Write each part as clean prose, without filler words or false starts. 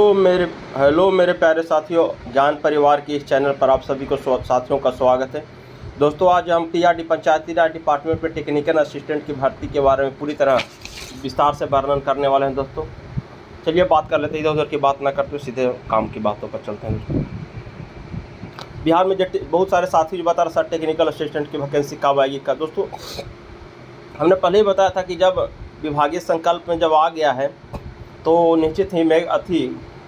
Hello मेरे प्यारे साथियों, ज्ञान परिवार के इस चैनल पर आप सभी को साथियों का स्वागत है। दोस्तों, आज हम टीआरडी पंचायती राज डिपार्टमेंट में टेक्निकल असिस्टेंट की भर्ती के बारे में पूरी तरह विस्तार से वर्णन करने वाले हैं। दोस्तों चलिए बात कर लेते हैं, इधर उधर की बात ना करते हुए सीधे काम की बातों पर चलते हैं। बिहार में बहुत सारे साथी जो बता रहे सर टेक्निकल असिस्टेंट की वैकेंसी कब आएगी का। दोस्तों हमने पहले ही बताया था कि जब विभागीय संकल्प में जब आ गया है तो निश्चित ही मैं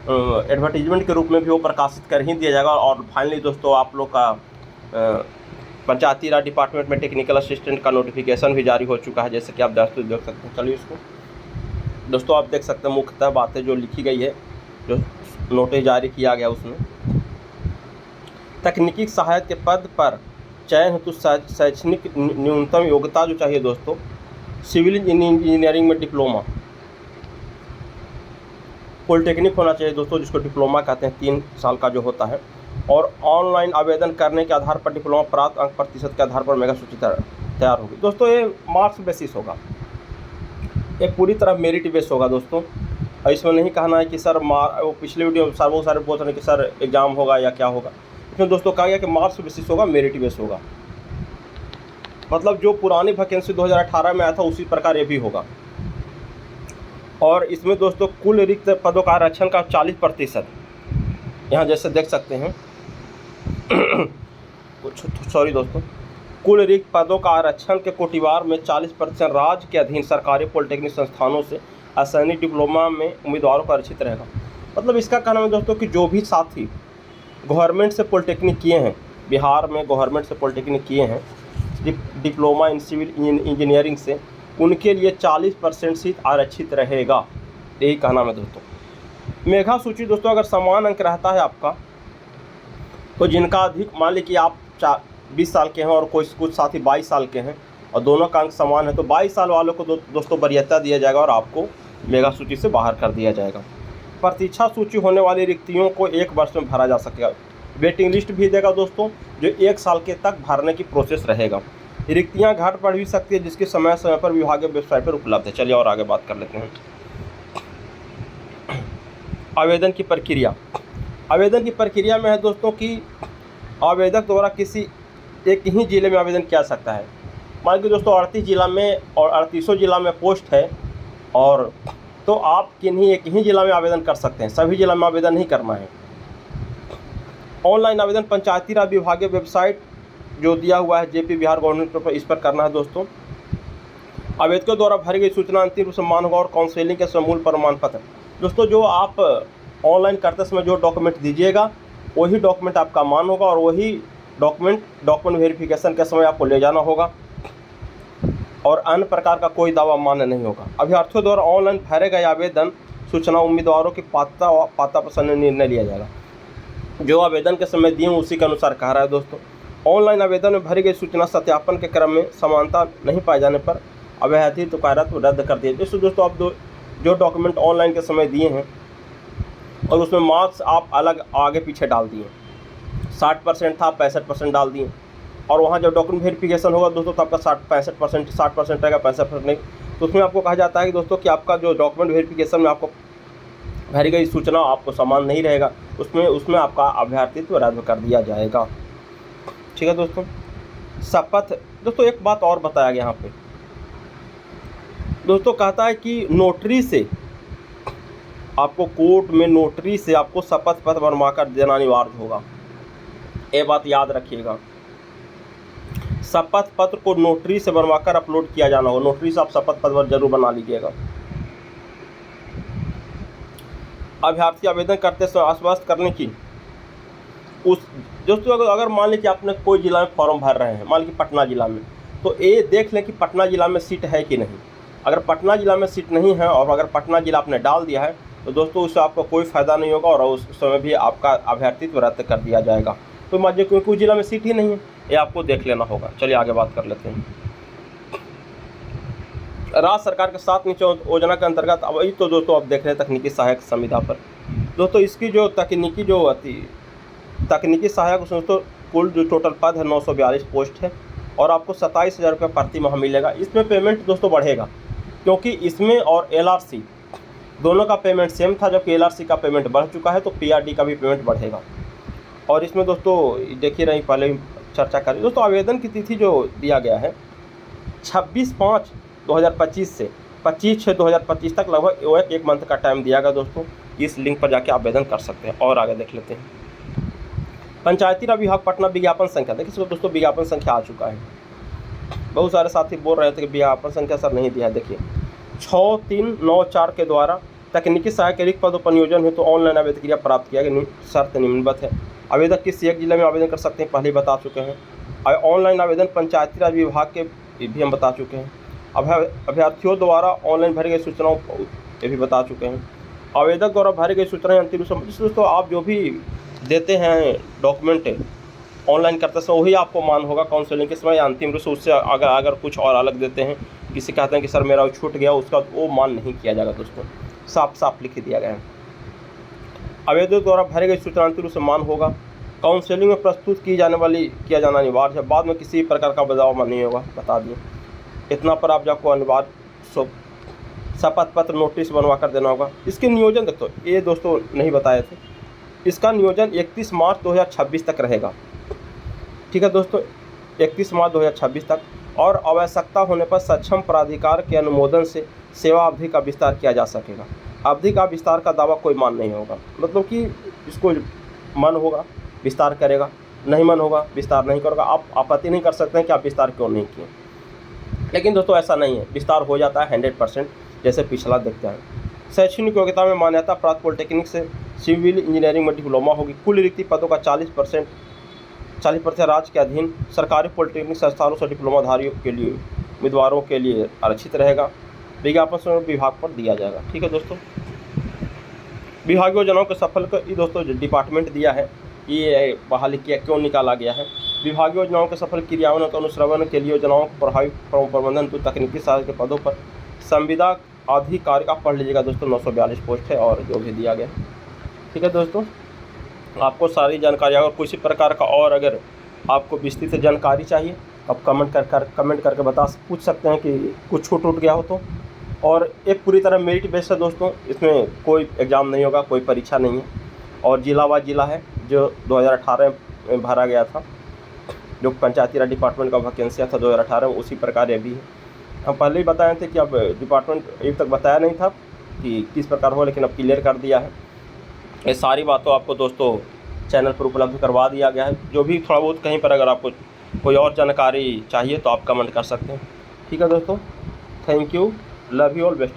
एडवर्टीजमेंट के रूप में भी वो प्रकाशित कर ही दिया जाएगा। और फाइनली दोस्तों आप लोग का पंचायती राज डिपार्टमेंट में टेक्निकल असिस्टेंट का नोटिफिकेशन भी जारी हो चुका है, जैसे कि आप देख सकते हैं। चलिए इसको दोस्तों आप देख सकते हैं, मुख्यतः बातें जो लिखी गई है, जो नोटिस जारी किया गया उसमें तकनीकी सहायक के पद पर चयन हेतु शैक्षणिक न्यूनतम योग्यता जो चाहिए दोस्तों, सिविल इंजीनियरिंग में डिप्लोमा, पॉलिटेक्निक होना चाहिए दोस्तों, जिसको डिप्लोमा कहते हैं, 3 साल का जो होता है। और ऑनलाइन आवेदन करने के आधार पर डिप्लोमा प्राप्त अंक प्रतिशत के आधार पर मेगा सूची तैयार होगी। दोस्तों ये मार्क्स बेसिस होगा, एक पूरी तरह मेरिट बेस होगा दोस्तों। और इसमें नहीं कहना है कि सर वो पिछले वीडियो सर बहुत सारे बोल रहे हैं कि सर एग्ज़ाम होगा या क्या होगा। इसमें दोस्तों कहा गया कि मार्क्स बेसिस होगा, मेरिट बेस होगा। मतलब जो पुरानी वैकेंसी 2018 में आया था उसी प्रकार ये भी होगा। और इसमें दोस्तों कुल रिक्त पदों का आरक्षण का 40%, यहाँ जैसे देख सकते हैं सॉरी दोस्तों, कुल रिक्त पदों का आरक्षण के कोटिवार में 40% राज्य के अधीन सरकारी पॉलिटेक्निक संस्थानों से असैनिक डिप्लोमा में उम्मीदवारों का आरक्षित रहेगा। मतलब इसका कहना है दोस्तों कि जो भी साथी गवर्नमेंट से पॉलिटेक्निक किए हैं, बिहार में गवर्नमेंट से पॉलिटेक्निक किए हैं डिप्लोमा इन सिविल इंजीनियरिंग से, उनके लिए 40% सीट आरक्षित रहेगा, यही कहना है दोस्तों। मेधा सूची दोस्तों अगर समान अंक रहता है आपका, तो जिनका अधिक, मान लीजिए कि आप 20 साल के हैं और कुछ साथी 22 साल के हैं और दोनों का अंक समान है, तो 22 साल वालों को दोस्तों वरीयता दिया जाएगा और आपको मेगा सूची से बाहर कर दिया जाएगा। प्रतीक्षा सूची होने वाली रिक्तियों को 1 वर्ष में भरा जा सकेगा। वेटिंग लिस्ट भी देगा दोस्तों, जो 1 साल के तक भरने की प्रोसेस रहेगा। रिक्तियां घाट पड़ भी सकती है, जिसके समय समय पर विभागीय वेबसाइट पर उपलब्ध है। चलिए और आगे बात कर लेते हैं। आवेदन की प्रक्रिया, आवेदन की प्रक्रिया में है दोस्तों कि आवेदक द्वारा किसी एक ही जिले में आवेदन किया सकता है। मान लीजिए दोस्तों 38 जिला में और 38 जिला में पोस्ट है, और तो आप एक ही जिला में आवेदन कर सकते हैं, सभी जिला में आवेदन नहीं करना है। ऑनलाइन आवेदन पंचायती राज विभागीय वेबसाइट जो दिया हुआ है जेपी बिहार गवर्नमेंट पर, इस पर करना है दोस्तों। आवेदकों द्वारा भरी गई सूचना अंतिम रूप से मान होगा और काउंसिलिंग के समूल प्रमाण पत्र दोस्तों, जो आप ऑनलाइन करते समय जो डॉक्यूमेंट दीजिएगा वही डॉक्यूमेंट आपका मान होगा, और वही डॉक्यूमेंट वेरिफिकेशन के समय आपको ले जाना होगा, और अन्य प्रकार का कोई दावा मान्य नहीं होगा। अभ्यर्थियों द्वारा ऑनलाइन भरे गए आवेदन सूचना उम्मीदवारों की पात्रता पर निर्णय लिया जाएगा। जो आवेदन के समय दिए उसी के अनुसार कह रहा है दोस्तों। ऑनलाइन आवेदन में भरी गई सूचना सत्यापन के क्रम में समानता नहीं पाए जाने पर अभ्यर्थी तो कार्यरत रद्द कर दिया। जैसे दोस्तों आप जो डॉक्यूमेंट ऑनलाइन के समय दिए हैं और उसमें मार्क्स आप अलग आगे पीछे डाल दिए, 60% था 65% डाल दिए, और वहाँ जब डॉक्यूमेंट वेरिफिकेशन होगा दोस्तों तो आपका 60% रहेगा, 65% नहीं। तो उसमें आपको कहा जाता है कि दोस्तों कि आपका जो डॉक्यूमेंट वेरिफिकेशन में आपको भरी गई सूचना आपको समान नहीं रहेगा, उसमें आपका अभ्यर्थित्व रद्द कर दिया जाएगा। ठीक है दोस्तों। शपथ दोस्तों, एक बात और बताया गया यहाँ पे दोस्तों, कहता है कि नोटरी से आपको कोर्ट में नोटरी से आपको शपथ पत्र बनवा कर देना अनिवार्य होगा। ये बात याद रखिएगा, शपथ पत्र को नोटरी से बनवाकर अपलोड किया जाना होगा। नोटरी से आप शपथ पत्र जरूर बना लीजिएगा। अभ्यर्थी आवेदन करते समय आश्वस्त करने की उस दोस्तों, अगर मान लीजिए आपने कोई जिला में फॉर्म भर रहे हैं, मान लीजिए पटना जिला में, तो ये देख लें कि पटना जिला में सीट है कि नहीं। अगर पटना जिला में सीट नहीं है और अगर पटना जिला आपने डाल दिया है तो दोस्तों उससे आपको कोई फ़ायदा नहीं होगा, और उस समय भी आपका अभ्यर्थित्व रद्द कर दिया जाएगा। तो मान लीजिए कोई जिला में सीट ही नहीं है, ये आपको देख लेना होगा। चलिए आगे बात कर लेते हैं। राज्य सरकार के 7 नीचे योजना के अंतर्गत अब तो दोस्तों आप देख रहे हैं तकनीकी सहायक संविदा पर दोस्तों, इसकी जो तकनीकी सहायक दोस्तों कुल जो टोटल पद है 942 पोस्ट है, और आपको 27,000 रुपये प्रति माह मिलेगा। इसमें पेमेंट दोस्तों बढ़ेगा, क्योंकि इसमें और LRC दोनों का पेमेंट सेम था, जबकि LRC का पेमेंट बढ़ चुका है, तो PRD का भी पेमेंट बढ़ेगा। और इसमें दोस्तों देखिए रही पहले ही चर्चा करें दोस्तों, आवेदन की तिथि जो दिया गया है 26/5/2025 से 25/6/2025 तक, लगभग वो 1 मंथ का टाइम दिया गया दोस्तों। इस लिंक पर जाके आवेदन कर सकते हैं। और आगे देख लेते हैं पंचायती राज विभाग पटना विज्ञापन संख्या। देखिए दोस्तों विज्ञापन संख्या आ चुका है। बहुत सारे साथी बोल रहे थे कि विज्ञापन संख्या सर नहीं दिया है। देखिए 6394 के द्वारा तकनीकी सहायक के रिक्त पदों पर नियोजन हेतु ऑनलाइन आवेदन क्रिया प्राप्त किया गया। शर्त निम्नवत है। आवेदक किस एक जिले में आवेदन कर सकते हैं पहले ही बता चुके हैं। ऑनलाइन आवेदन पंचायती राज विभाग के भी हम बता चुके हैं। अभ्यर्थियों द्वारा ऑनलाइन भरी गई सूचनाओं ये भी बता चुके हैं। आवेदक द्वारा भरी गई सूचनाएं अंतिम रूप से दोस्तों आप जो भी देते हैं डॉक्यूमेंट ऑनलाइन करते समय वही आपको मान होगा काउंसलिंग के समय या अंतिम रूप से। उससे अगर कुछ और अलग देते हैं, किसी कहते हैं कि सर मेरा छूट गया, उसका वो मान नहीं किया जाएगा दोस्तों। साफ साफ लिख दिया गया है। आवेदक द्वारा भरी गई सूचना अंतिम रूप से मान होगा। काउंसलिंग में प्रस्तुत किया जाना अनिवार्य है। बाद में किसी प्रकार का बदलाव नहीं होगा, बता दिए इतना पर आप जाको अनिवार्य शपथ पत्र नोटिस बनवा कर देना होगा। इसके नियोजन देखो ये दोस्तों नहीं बताए थे। इसका नियोजन 31 मार्च 2026 तक रहेगा। ठीक है दोस्तों, 31 मार्च 2026 तक। और आवश्यकता होने पर सक्षम प्राधिकार के अनुमोदन से सेवा अवधि का विस्तार किया जा सकेगा। अवधि का विस्तार का दावा कोई मान नहीं होगा, मतलब कि इसको मन होगा विस्तार करेगा, नहीं मन होगा विस्तार नहीं करेगा। आप आपत्ति नहीं कर सकते हैं कि आप विस्तार क्यों नहीं किए। लेकिन दोस्तों ऐसा नहीं है, विस्तार हो जाता है 100%, जैसे पिछला देखते हैं। शैक्षणिक योग्यता में मान्यता प्राप्त पॉलिटेक्निक से सिविल इंजीनियरिंग में डिप्लोमा होगी। कुल रिक्ति पदों का 40% राज्य के अधीन सरकारी पॉलिटेक्निक संस्थानों से डिप्लोमाधारियों के लिए उम्मीदवारों के लिए आरक्षित रहेगा। विज्ञापन विभाग पर दिया जाएगा। ठीक है दोस्तों, विभागीय योजनाओं के सफल का ये दोस्तों डिपार्टमेंट दिया है, ये बहाली किया क्यों निकाला गया है। विभागीय योजनाओं के सफल क्रियान्वयन और अनुश्रवण के लिए योजनाओं को प्रभावी प्रबंधन तो तकनीकी सहायक के पदों पर संविदा अधिकारी का पढ़ लीजिएगा दोस्तों। 942 पोस्ट है और जो भी दिया गया। ठीक है दोस्तों, आपको सारी जानकारी अगर किसी प्रकार का और अगर आपको विस्तृत जानकारी चाहिए आप कमेंट करके पूछ सकते हैं कि कुछ छूट गया हो तो। और एक पूरी तरह मेरिट बेस है दोस्तों, इसमें कोई एग्ज़ाम नहीं होगा, कोई परीक्षा नहीं है। और जिला वाइज जिला है जो 2018 में भरा गया था, जो पंचायती राज डिपार्टमेंट का वैकेंसी था 2018 में, उसी प्रकार ये भी है। हम पहले ही बताए थे कि अब डिपार्टमेंट अभी तक बताया नहीं था कि किस प्रकार हो, लेकिन अब क्लियर कर दिया है। ये सारी बातों आपको दोस्तों चैनल पर उपलब्ध करवा दिया गया है। जो भी थोड़ा बहुत कहीं पर अगर आपको कोई और जानकारी चाहिए तो आप कमेंट कर सकते हैं। ठीक है दोस्तों, thank you, love you all, best.